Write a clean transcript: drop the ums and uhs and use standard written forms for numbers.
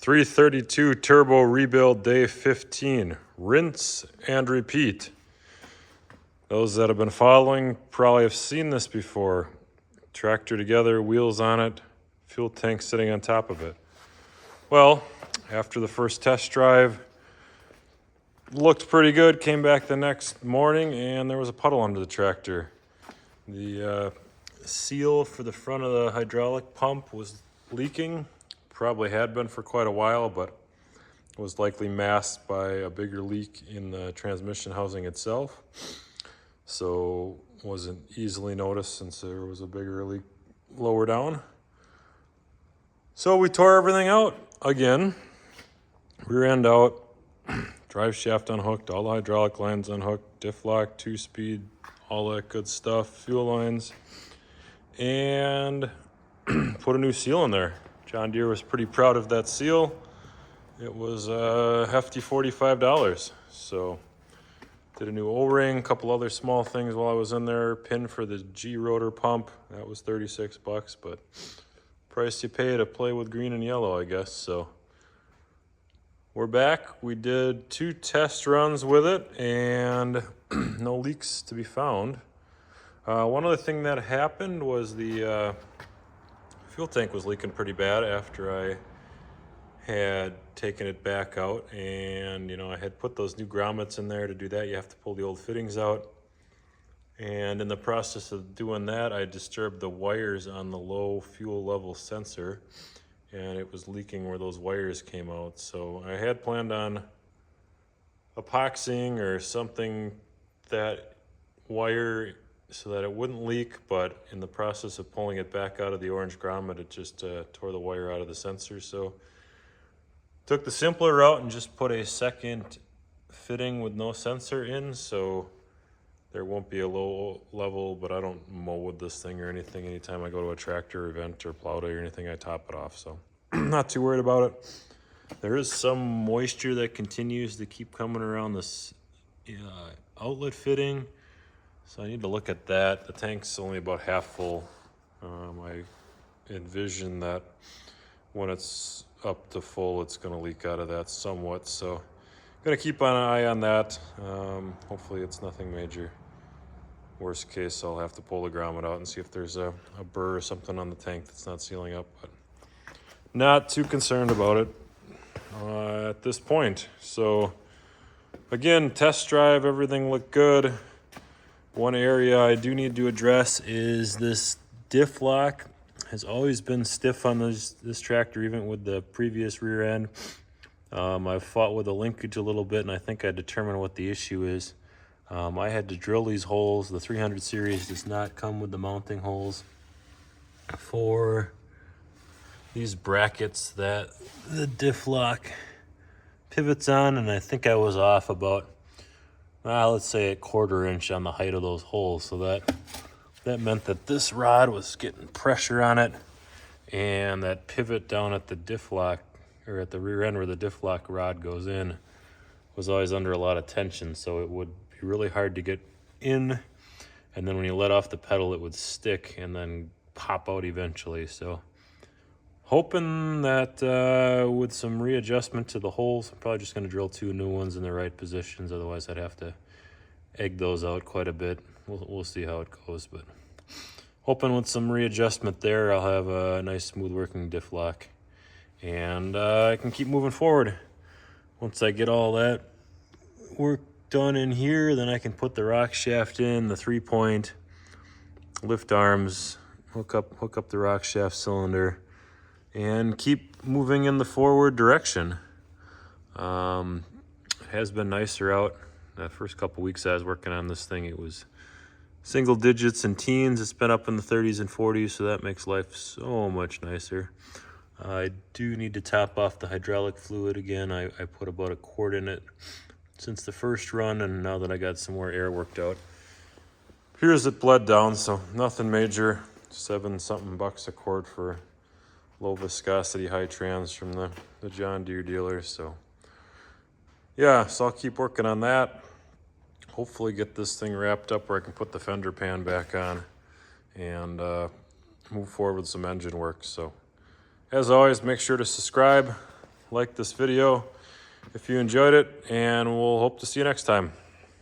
332 turbo rebuild day 15. Rinse and repeat. Those that have been following probably have seen this before. Tractor together, wheels on it, fuel tank sitting on top of it. Well, after the first test drive, looked pretty good. Came back the next morning and there was a puddle under the tractor. The seal for the front of the hydraulic pump was leaking. Probably had been for quite a while, but was likely masked by a bigger leak in the transmission housing itself. So wasn't easily noticed since there was a bigger leak lower down. So we tore everything out again. Rear end out, drive shaft unhooked, all the hydraulic lines unhooked, diff lock, 2-speed, all that good stuff, fuel lines, and put a new seal in there. John Deere was pretty proud of that seal. It was a hefty $45. So did a new O-ring, a couple other small things while I was in there. Pin for the G rotor pump, that was $36, but price you pay to play with green and yellow, I guess. So we're back. We did 2 test runs with it and no leaks to be found. One other thing that happened was the fuel tank was leaking pretty bad after I had taken it back out, and I had put those new grommets in there. To do that, you have to pull the old fittings out, and in the process of doing that, I disturbed the wires on the low fuel level sensor, and it was leaking where those wires came out. So I had planned on epoxying or something that wire so that it wouldn't leak, but in the process of pulling it back out of the orange grommet, it just tore the wire out of the sensor. So took the simpler route and just put a second fitting with no sensor in, so there won't be a low level, but I don't mow with this thing or anything. Anytime I go to a tractor event or plow day or anything, I top it off, so not too worried about it. There is some moisture that continues to keep coming around this outlet fitting, so I need to look at that. The tank's only about half full. I envision that when it's up to full, it's going to leak out of that somewhat. So I'm going to keep an eye on that. Hopefully it's nothing major. Worst case, I'll have to pull the grommet out and see if there's a burr or something on the tank that's not sealing up. But not too concerned about it at this point. So again, test drive, everything looked good. One area I do need to address is this diff lock. Has always been stiff on this tractor, even with the previous rear end. I've fought with the linkage a little bit, and I think I determined what the issue is. I had to drill these holes. The 300 series does not come with the mounting holes for these brackets that the diff lock pivots on, and I think I was off about, let's say, a 1/4 inch on the height of those holes. So that meant that this rod was getting pressure on it, and that pivot down at the diff lock, or at the rear end where the diff lock rod goes in, was always under a lot of tension. So it would be really hard to get in, and then when you let off the pedal, it would stick and then pop out eventually. So hoping that with some readjustment to the holes, I'm probably just going to drill 2 new ones in the right positions. Otherwise, I'd have to egg those out quite a bit. We'll see how it goes, but hoping with some readjustment there, I'll have a nice smooth working diff lock, and I can keep moving forward. Once I get all that work done in here, then I can put the rock shaft in, the 3-point lift arms, hook up the rock shaft cylinder, and keep moving in the forward direction. It has been nicer out. The first couple weeks I was working on this thing, it was single digits and teens. It's been up in the 30s and 40s, so that makes life so much nicer. I do need to top off the hydraulic fluid again. I put about a quart in it since the first run, and now that I got some more air worked out, here's it bled down, so nothing major. $7-something a quart for low viscosity high trans from the John Deere dealer. So yeah, so I'll keep working on that. Hopefully get this thing wrapped up where I can put the fender pan back on and move forward with some engine work. So as always, make sure to subscribe, like this video if you enjoyed it, and we'll hope to see you next time.